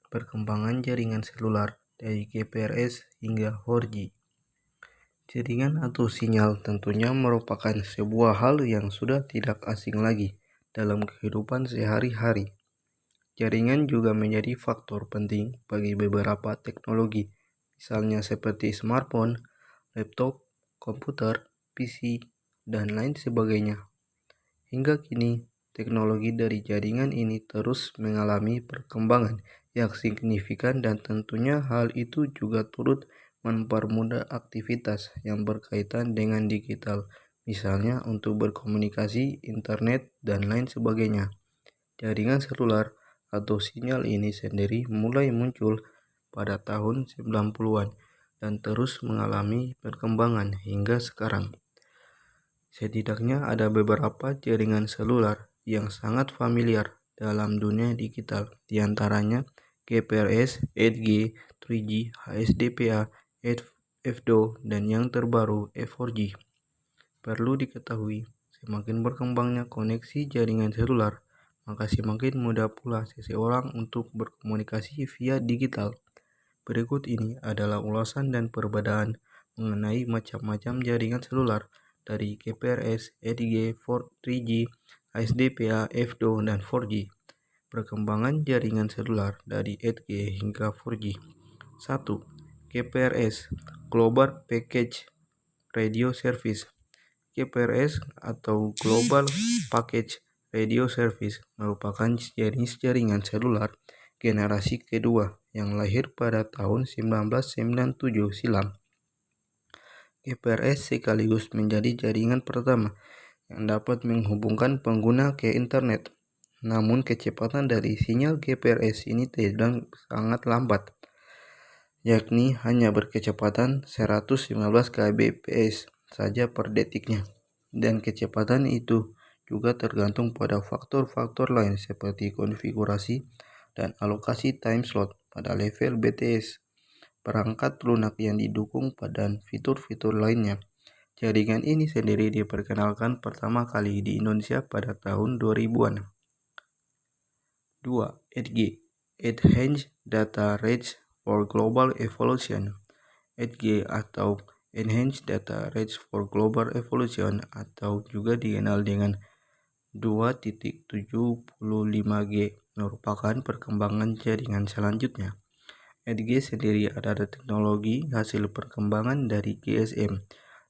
perkembangan jaringan selular dari GPRS hingga 4G. Jaringan atau sinyal tentunya merupakan sebuah hal yang sudah tidak asing lagi dalam kehidupan sehari-hari. Jaringan juga menjadi faktor penting bagi beberapa teknologi, misalnya seperti smartphone, laptop, komputer, PC, dan lain sebagainya. Hingga kini, teknologi dari jaringan ini terus mengalami perkembangan yang signifikan dan tentunya hal itu juga turut mempermudah aktivitas yang berkaitan dengan digital, misalnya untuk berkomunikasi, internet, dan lain sebagainya. Jaringan selular atau sinyal ini sendiri mulai muncul pada tahun 90-an dan terus mengalami perkembangan hingga sekarang. Setidaknya ada beberapa jaringan selular yang sangat familiar dalam dunia digital, diantaranya GPRS, 8G, 3G, HSDPA, FDO, dan yang terbaru F4G. Perlu diketahui, semakin berkembangnya koneksi jaringan selular, maka semakin mudah pula seseorang untuk berkomunikasi via digital. Berikut ini adalah ulasan dan perbedaan mengenai macam-macam jaringan selular dari GPRS, 8G, 3G, HSDPA, FDO, dan 4G. Perkembangan jaringan selular dari 8G hingga 4G. 1. GPRS Global Package Radio Service. GPRS atau Global Package Radio Service merupakan jenis jaringan selular generasi kedua yang lahir pada tahun 1997 silam. GPRS sekaligus menjadi jaringan pertama yang dapat menghubungkan pengguna ke internet. Namun kecepatan dari sinyal GPRS ini terbilang sangat lambat, yakni hanya berkecepatan 115 kbps saja per detiknya. Dan kecepatan itu juga tergantung pada faktor-faktor lain seperti konfigurasi dan alokasi time slot pada level BTS, perangkat lunak yang didukung dan fitur-fitur lainnya. Jaringan ini sendiri diperkenalkan pertama kali di Indonesia pada tahun 2000-an. 2. 8G Enhanced Data Rates for Global Evolution. 8G atau Enhanced Data Rates for Global Evolution atau juga dikenal dengan 2.75G merupakan perkembangan jaringan selanjutnya. 8G sendiri adalah teknologi hasil perkembangan dari GSM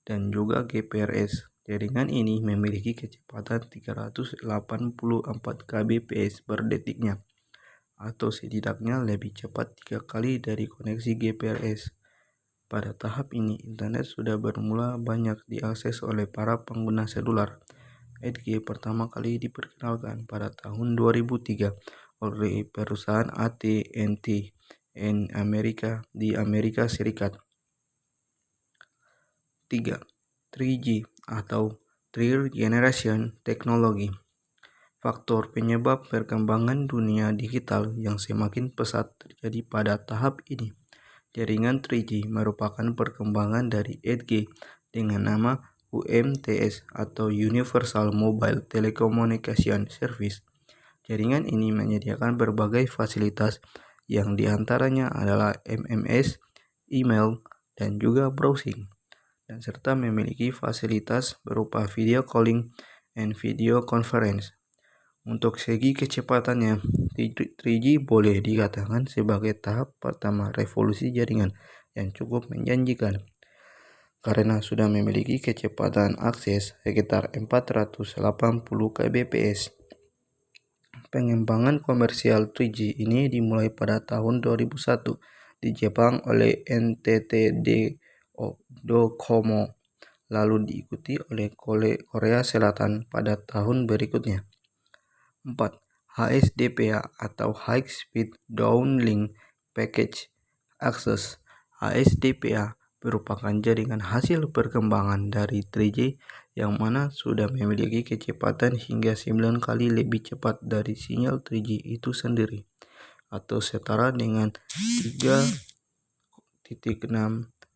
dan juga GPRS. Jaringan ini memiliki kecepatan 384 kbps per detiknya, atau setidaknya lebih cepat 3 kali dari koneksi GPRS. Pada tahap ini, internet sudah bermula banyak diakses oleh para pengguna selular. 8G pertama kali diperkenalkan pada tahun 2003 oleh perusahaan AT&T di Amerika Serikat. 3. 3G atau Third Generation Technology. Faktor penyebab perkembangan dunia digital yang semakin pesat terjadi pada tahap ini. Jaringan 3G merupakan perkembangan dari 8G dengan nama UMTS atau Universal Mobile Telecommunication Service. Jaringan ini menyediakan berbagai fasilitas yang diantaranya adalah MMS, email, dan juga browsing, dan serta memiliki fasilitas berupa video calling and video conference. Untuk segi kecepatannya, 3G boleh dikatakan sebagai tahap pertama revolusi jaringan yang cukup menjanjikan, karena sudah memiliki kecepatan akses sekitar 480 kbps. Pengembangan komersial 3G ini dimulai pada tahun 2001 di Jepang oleh NTT Docomo, lalu diikuti oleh Korea Selatan pada tahun berikutnya. 4. HSDPA atau High Speed Downlink Package Access. HSDPA merupakan jaringan hasil perkembangan dari 3G yang mana sudah memiliki kecepatan hingga 9 kali lebih cepat dari sinyal 3G itu sendiri, atau setara dengan 3.6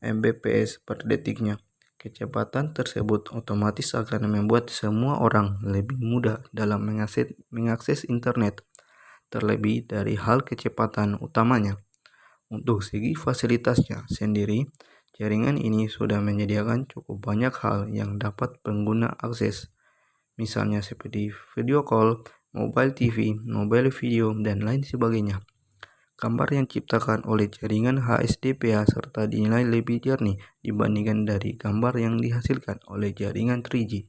Mbps per detiknya. Kecepatan tersebut otomatis akan membuat semua orang lebih mudah dalam mengakses internet. terlebih dari hal kecepatan utamanya. Untuk segi fasilitasnya sendiri, jaringan ini sudah menyediakan cukup banyak hal yang dapat pengguna akses, misalnya seperti video call, mobile TV, mobile video, dan lain sebagainya. Gambar yang diciptakan oleh jaringan HSDPA serta dinilai lebih jernih dibandingkan dari gambar yang dihasilkan oleh jaringan 3G.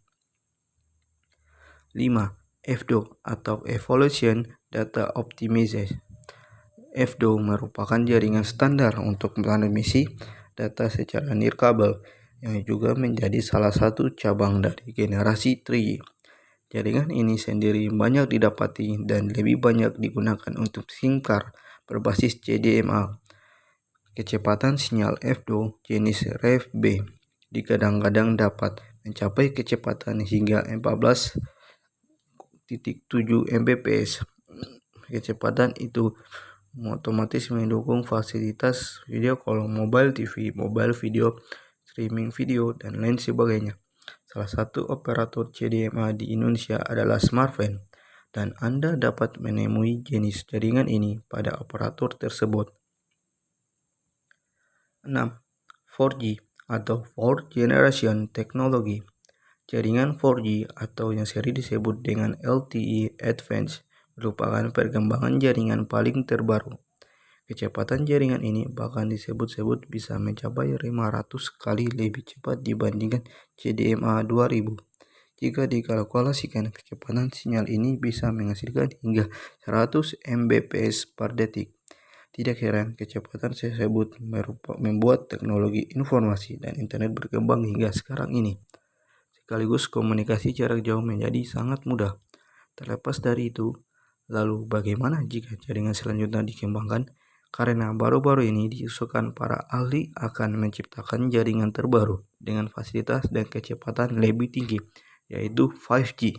5. FDO atau Evolution Data Optimization. FDO merupakan jaringan standar untuk transmisi data secara nirkabel yang juga menjadi salah satu cabang dari generasi 3G. Jaringan ini sendiri banyak didapati dan lebih banyak digunakan untuk SIM card berbasis CDMA. Kecepatan sinyal FDO jenis RFB kadang-kadang dapat mencapai kecepatan hingga 14,7 Mbps. Kecepatan itu otomatis mendukung fasilitas video call, mobile TV, mobile video, streaming video, dan lain sebagainya. Salah satu operator CDMA di Indonesia adalah Smartfren, dan Anda dapat menemui jenis jaringan ini pada operator tersebut. 6. 4G atau Fourth Generation Technology. Jaringan 4G atau yang sering disebut dengan LTE Advanced merupakan perkembangan jaringan paling terbaru. Kecepatan jaringan ini bahkan disebut-sebut bisa mencapai 500 kali lebih cepat dibandingkan CDMA 2000. Jika dikalkulasikan, kecepatan sinyal ini bisa menghasilkan hingga 100 Mbps per detik. Tidak heran kecepatan tersebut membuat teknologi informasi dan internet berkembang hingga sekarang ini. Sekaligus komunikasi jarak jauh menjadi sangat mudah. Terlepas dari itu, lalu bagaimana jika jaringan selanjutnya dikembangkan? Karena baru-baru ini diusulkan para ahli akan menciptakan jaringan terbaru dengan fasilitas dan kecepatan lebih tinggi, yaitu 5G.